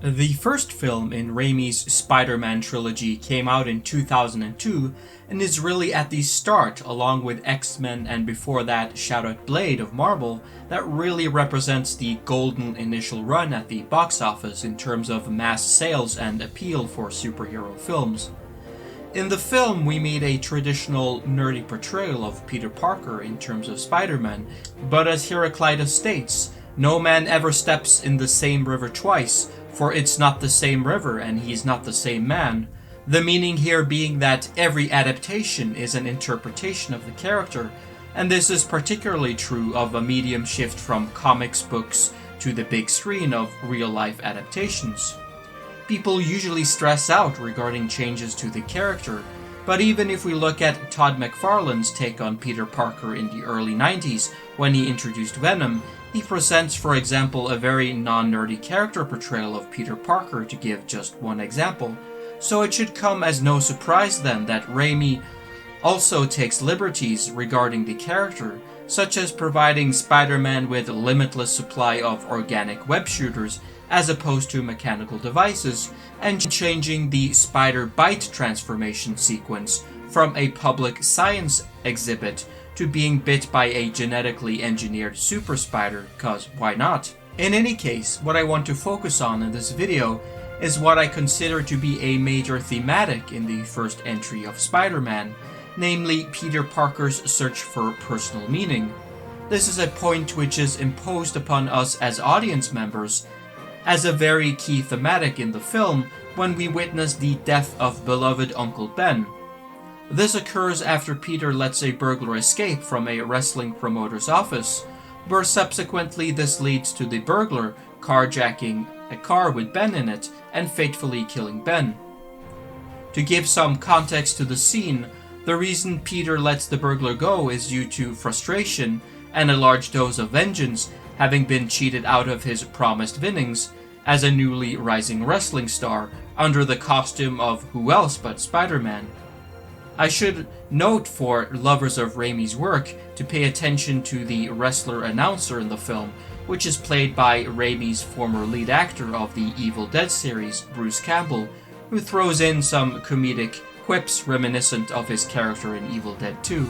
The first film in Raimi's Spider-Man trilogy came out in 2002 and is really at the start, along with X-Men and before that Shadowed Blade of Marvel, that really represents the golden initial run at the box office in terms of mass sales and appeal for superhero films. In the film, we meet a traditional nerdy portrayal of Peter Parker in terms of Spider-Man, but as Heraclitus states, no man ever steps in the same river twice, for it's not the same river and he's not the same man. The meaning here being that every adaptation is an interpretation of the character, and this is particularly true of a medium shift from comics books to the big screen of real-life adaptations. People usually stress out regarding changes to the character, but even if we look at Todd McFarlane's take on Peter Parker in the early 90s when he introduced Venom, he presents, for example, a very non-nerdy character portrayal of Peter Parker, to give just one example. So it should come as no surprise then that Raimi also takes liberties regarding the character, such as providing Spider-Man with a limitless supply of organic web shooters as opposed to mechanical devices, and changing the spider bite transformation sequence from a public science exhibit to being bit by a genetically engineered super spider, cause why not? In any case, what I want to focus on in this video is what I consider to be a major thematic in the first entry of Spider-Man, namely Peter Parker's search for personal meaning. This is a point which is imposed upon us as audience members as a very key thematic in the film when we witness the death of beloved Uncle Ben. This occurs after Peter lets a burglar escape from a wrestling promoter's office, where subsequently this leads to the burglar carjacking a car with Ben in it and fatefully killing Ben. To give some context to the scene, the reason Peter lets the burglar go is due to frustration and a large dose of vengeance, having been cheated out of his promised winnings as a newly rising wrestling star under the costume of who else but Spider-Man. I should note for lovers of Raimi's work to pay attention to the wrestler announcer in the film, which is played by Raimi's former lead actor of the Evil Dead series, Bruce Campbell, who throws in some comedic quips reminiscent of his character in Evil Dead 2.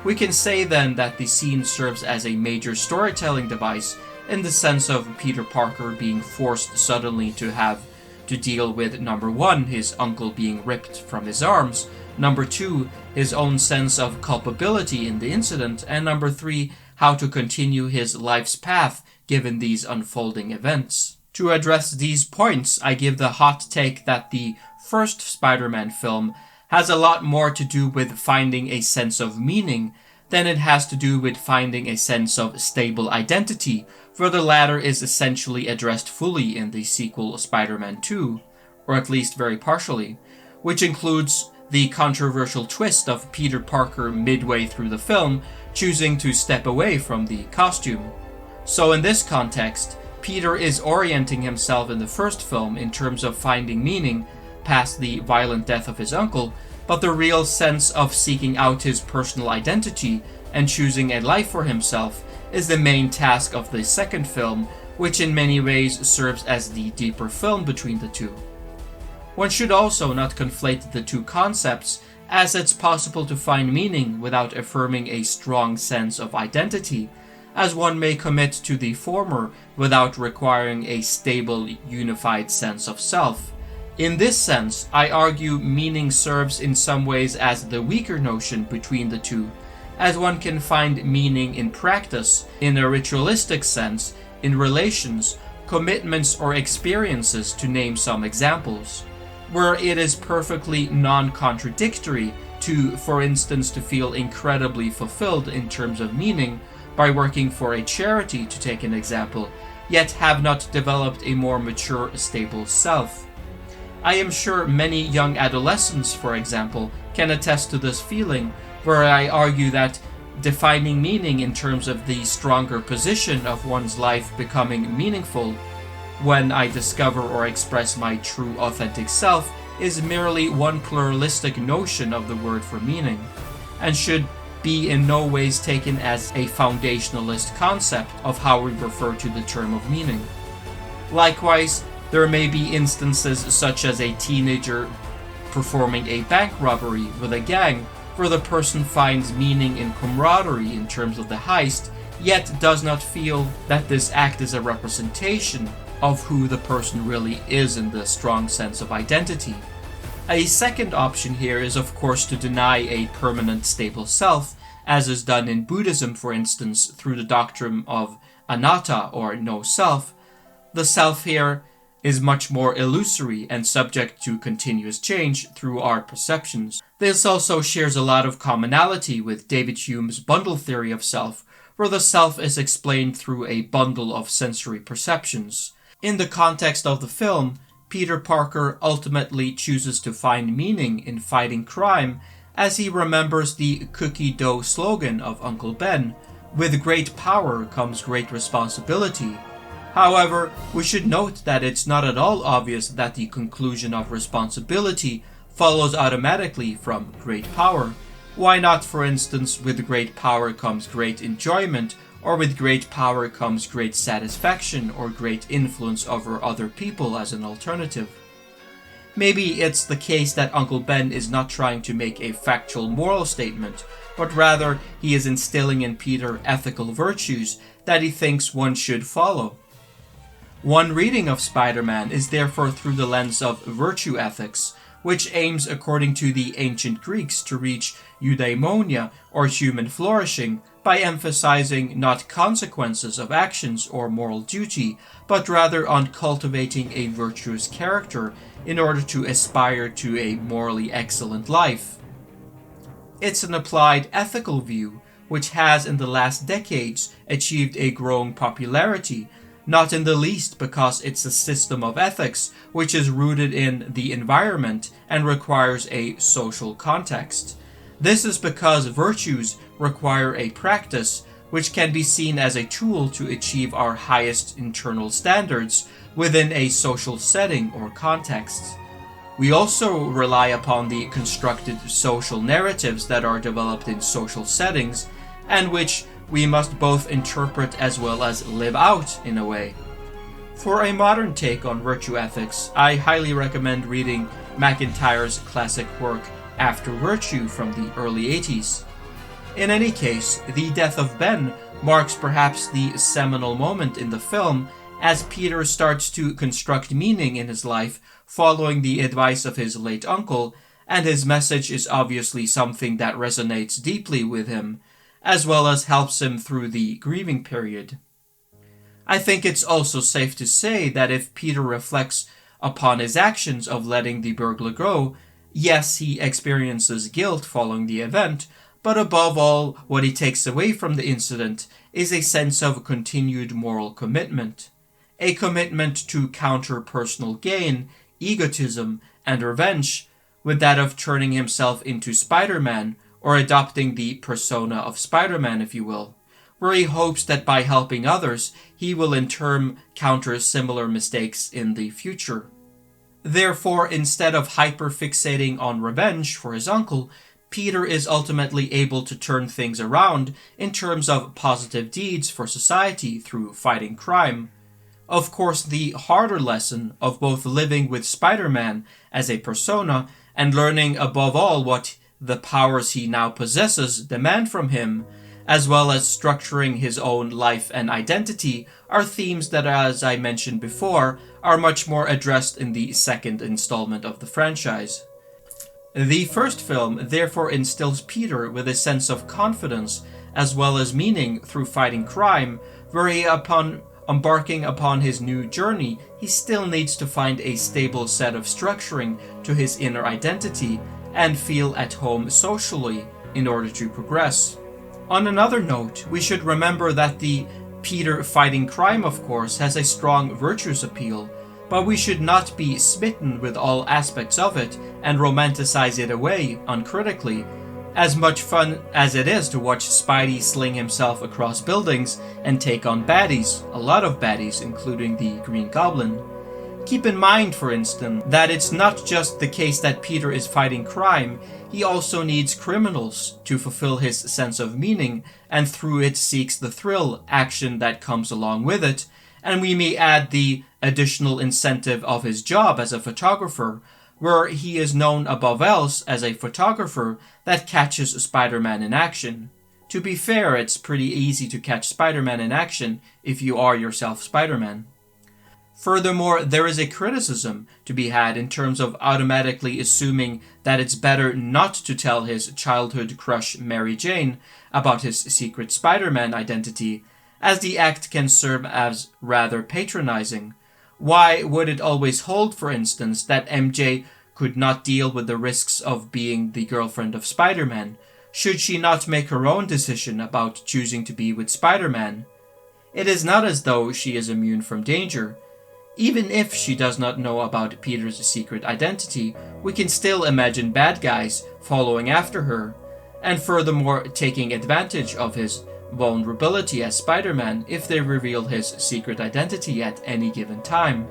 We can say then that the scene serves as a major storytelling device in the sense of Peter Parker being forced suddenly to have to deal with number 1, his uncle being ripped from his arms, number 2, his own sense of culpability in the incident, and number 3, how to continue his life's path given these unfolding events. To address these points, I give the hot take that the first Spider-Man film has a lot more to do with finding a sense of meaning than it has to do with finding a sense of stable identity, for the latter is essentially addressed fully in the sequel Spider-Man 2, or at least very partially, which includes the controversial twist of Peter Parker midway through the film choosing to step away from the costume. So in this context, Peter is orienting himself in the first film in terms of finding meaning past the violent death of his uncle, but the real sense of seeking out his personal identity and choosing a life for himself is the main task of the second film, which in many ways serves as the deeper film between the two. One should also not conflate the two concepts, as it's possible to find meaning without affirming a strong sense of identity, as one may commit to the former without requiring a stable, unified sense of self. In this sense, I argue meaning serves in some ways as the weaker notion between the two, as one can find meaning in practice, in a ritualistic sense, in relations, commitments or experiences, to name some examples, where it is perfectly non-contradictory to, for instance, to feel incredibly fulfilled in terms of meaning by working for a charity, to take an example, yet have not developed a more mature, stable self. I am sure many young adolescents, for example, can attest to this feeling, where I argue that defining meaning in terms of the stronger position of one's life becoming meaningful when I discover or express my true authentic self is merely one pluralistic notion of the word for meaning, and should be in no ways taken as a foundationalist concept of how we refer to the term of meaning. Likewise, There may be instances such as a teenager performing a bank robbery with a gang where the person finds meaning in camaraderie in terms of the heist, yet does not feel that this act is a representation of who the person really is in the strong sense of identity. A second option here is of course to deny a permanent stable self, as is done in Buddhism for instance through the doctrine of anatta or no self. The self here is much more illusory and subject to continuous change through our perceptions. This also shares a lot of commonality with David Hume's bundle theory of self, where the self is explained through a bundle of sensory perceptions. In the context of the film, Peter Parker ultimately chooses to find meaning in fighting crime as he remembers the cookie dough slogan of Uncle Ben, "With great power comes great responsibility." However, we should note that it's not at all obvious that the conclusion of responsibility follows automatically from great power. Why not, for instance, with great power comes great enjoyment, or with great power comes great satisfaction or great influence over other people as an alternative? Maybe it's the case that Uncle Ben is not trying to make a factual moral statement, but rather he is instilling in Peter ethical virtues that he thinks one should follow. One reading of Spider-Man is therefore through the lens of virtue ethics, which aims, according to the ancient Greeks, to reach eudaimonia, or human flourishing, by emphasizing not consequences of actions or moral duty, but rather on cultivating a virtuous character in order to aspire to a morally excellent life. It's an applied ethical view, which has in the last decades achieved a growing popularity, not in the least because it's a system of ethics which is rooted in the environment and requires a social context. This is because virtues require a practice which can be seen as a tool to achieve our highest internal standards within a social setting or context. We also rely upon the constructed social narratives that are developed in social settings and which we must both interpret as well as live out in a way. For a modern take on virtue ethics, I highly recommend reading McIntyre's classic work After Virtue from the early 80s. In any case, the death of Ben marks perhaps the seminal moment in the film as Peter starts to construct meaning in his life following the advice of his late uncle, and his message is obviously something that resonates deeply with him, as well as helps him through the grieving period. I think it's also safe to say that if Peter reflects upon his actions of letting the burglar go, yes, he experiences guilt following the event, but above all, what he takes away from the incident is a sense of continued moral commitment. A commitment to counter personal gain, egotism, and revenge, with that of turning himself into Spider-Man, or adopting the persona of Spider-Man, if you will, where he hopes that by helping others, he will in turn counter similar mistakes in the future. Therefore, instead of hyper-fixating on revenge for his uncle, Peter is ultimately able to turn things around in terms of positive deeds for society through fighting crime. Of course, the harder lesson of both living with Spider-Man as a persona and learning above all what the powers he now possesses demand from him, as well as structuring his own life and identity, are themes that, as I mentioned before, are much more addressed in the second installment of the franchise. The first film therefore instills Peter with a sense of confidence as well as meaning through fighting crime, where he, upon embarking upon his new journey, he still needs to find a stable set of structuring to his inner identity and feel at home socially in order to progress. On another note, we should remember that the Peter fighting crime, of course, has a strong virtuous appeal, but we should not be smitten with all aspects of it and romanticize it away uncritically. As much fun as it is to watch Spidey sling himself across buildings and take on baddies, a lot of baddies, including the Green Goblin. Keep in mind, for instance, that it's not just the case that Peter is fighting crime, he also needs criminals to fulfill his sense of meaning, and through it seeks the thrill, action that comes along with it, And we may add the additional incentive of his job as a photographer, where he is known above else as a photographer that catches Spider-Man in action. To be fair, it's pretty easy to catch Spider-Man in action if you are yourself Spider-Man. Furthermore, there is a criticism to be had in terms of automatically assuming that it's better not to tell his childhood crush Mary Jane about his secret Spider-Man identity, as the act can serve as rather patronizing. Why would it always hold, for instance, that MJ could not deal with the risks of being the girlfriend of Spider-Man? Should she not make her own decision about choosing to be with Spider-Man? It is not as though she is immune from danger. Even if she does not know about Peter's secret identity, we can still imagine bad guys following after her, and furthermore taking advantage of his vulnerability as Spider-Man if they reveal his secret identity at any given time.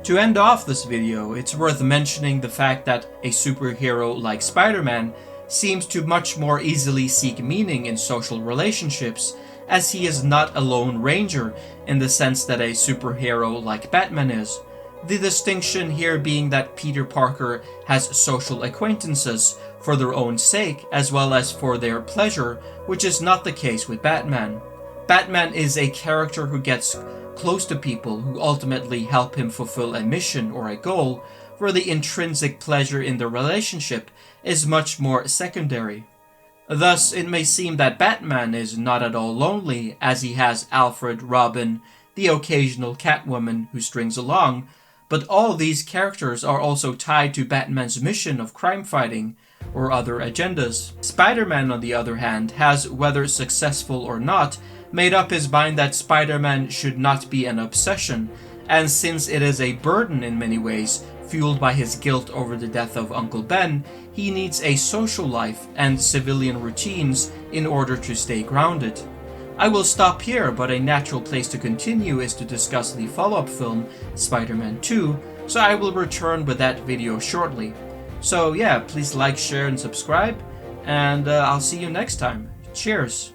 To end off this video, it's worth mentioning the fact that a superhero like Spider-Man seems to much more easily seek meaning in social relationships, as he is not a lone ranger in the sense that a superhero like Batman is. The distinction here being that Peter Parker has social acquaintances for their own sake as well as for their pleasure, which is not the case with Batman. Batman is a character who gets close to people who ultimately help him fulfill a mission or a goal, where the intrinsic pleasure in the relationship is much more secondary. Thus, it may seem that Batman is not at all lonely, as he has Alfred, Robin, the occasional Catwoman who strings along, but all these characters are also tied to Batman's mission of crime fighting or other agendas. Spider-Man, on the other hand, has, whether successful or not, made up his mind that Spider-Man should not be an obsession, and since it is a burden in many ways, fueled by his guilt over the death of Uncle Ben, he needs a social life and civilian routines in order to stay grounded. I will stop here, but a natural place to continue is to discuss the follow-up film, Spider-Man 2, so I will return with that video shortly. So yeah, please like, share, and subscribe, and I'll see you next time. Cheers!